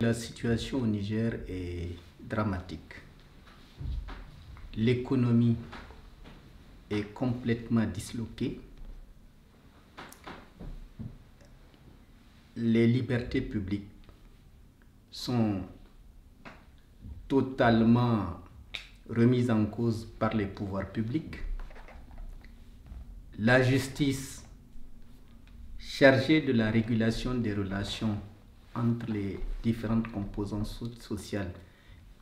La situation au Niger est dramatique. L'économie est complètement disloquée. Les libertés publiques sont totalement remises en cause par les pouvoirs publics. La justice, chargée de la régulation des relations entre les différentes composantes sociales,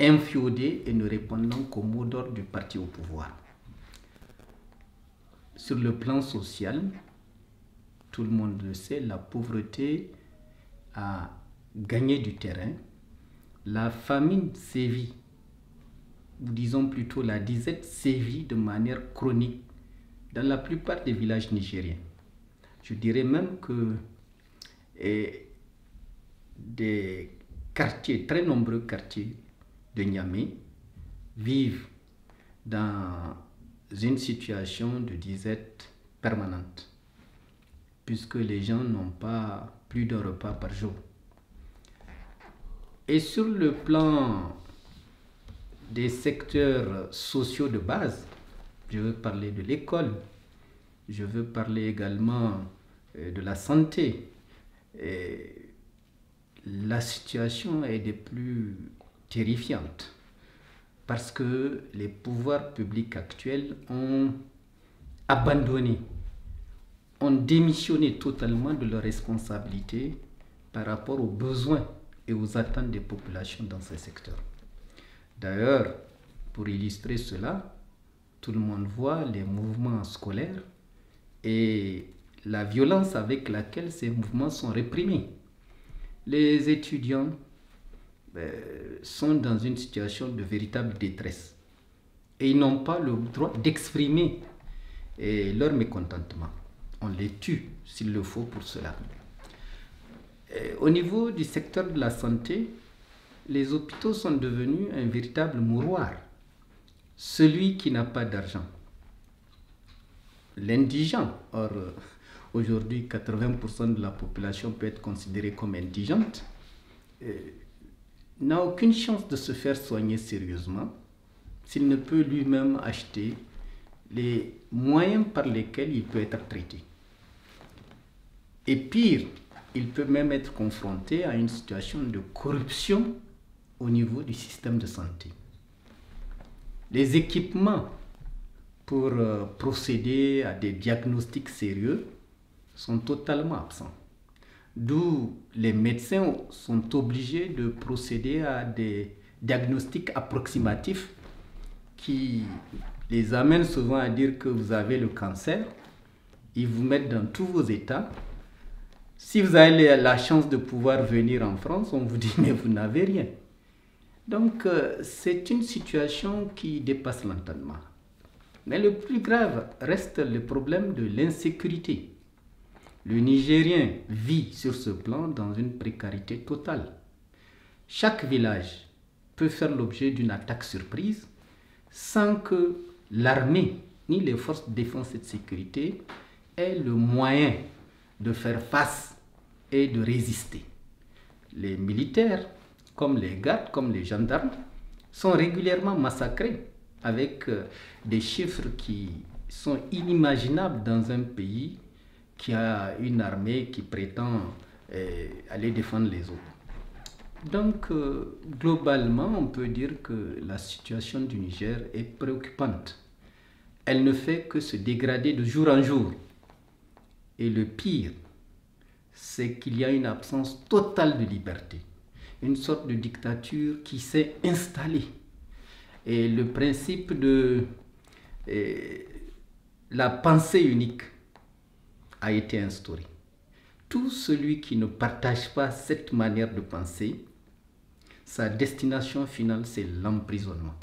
infiodée et ne répondant qu'au mot d'ordre du parti au pouvoir. Sur le plan social, tout le monde le sait, la pauvreté a gagné du terrain. La famine sévit, ou disons plutôt la disette sévit de manière chronique dans la plupart des villages nigériens. Je dirais même que des quartiers, très nombreux quartiers de Niamey vivent dans une situation de disette permanente, puisque les gens n'ont pas plus d'un repas par jour. Et sur le plan des secteurs sociaux de base, je veux parler de l'école, je veux parler également de la santé. Et la situation est des plus terrifiantes parce que les pouvoirs publics actuels ont abandonné, ont démissionné totalement de leurs responsabilités par rapport aux besoins et aux attentes des populations dans ces secteurs. D'ailleurs, pour illustrer cela, tout le monde voit les mouvements scolaires et la violence avec laquelle ces mouvements sont réprimés. Les étudiants sont dans une situation de véritable détresse et ils n'ont pas le droit d'exprimer leur mécontentement. On les tue s'il le faut pour cela. Au niveau du secteur de la santé, les hôpitaux sont devenus un véritable mouroir. Celui qui n'a pas d'argent, l'indigent, or aujourd'hui 80% de la population peut être considérée comme indigente, n'a aucune chance de se faire soigner sérieusement s'il ne peut lui-même acheter les moyens par lesquels il peut être traité. Et pire, il peut même être confronté à une situation de corruption au niveau du système de santé. Les équipements pour procéder à des diagnostics sérieux sont totalement absents. D'où les médecins sont obligés de procéder à des diagnostics approximatifs qui les amènent souvent à dire que vous avez le cancer. Ils vous mettent dans tous vos états. Si vous avez la chance de pouvoir venir en France, on vous dit mais vous n'avez rien. Donc c'est une situation qui dépasse l'entendement. Mais le plus grave reste le problème de l'insécurité. Le Nigérien vit sur ce plan dans une précarité totale. Chaque village peut faire l'objet d'une attaque surprise sans que l'armée ni les forces de défense et de sécurité aient le moyen de faire face et de résister. Les militaires, comme les gardes, comme les gendarmes, sont régulièrement massacrés avec des chiffres qui sont inimaginables dans un pays qui a une armée qui prétend aller défendre les autres. Donc, globalement, on peut dire que la situation du Niger est préoccupante. Elle ne fait que se dégrader de jour en jour. Et le pire, c'est qu'il y a une absence totale de liberté. Une sorte de dictature qui s'est installée. Et le principe de la pensée unique a été instauré. Tout celui qui ne partage pas cette manière de penser, sa destination finale, c'est l'emprisonnement.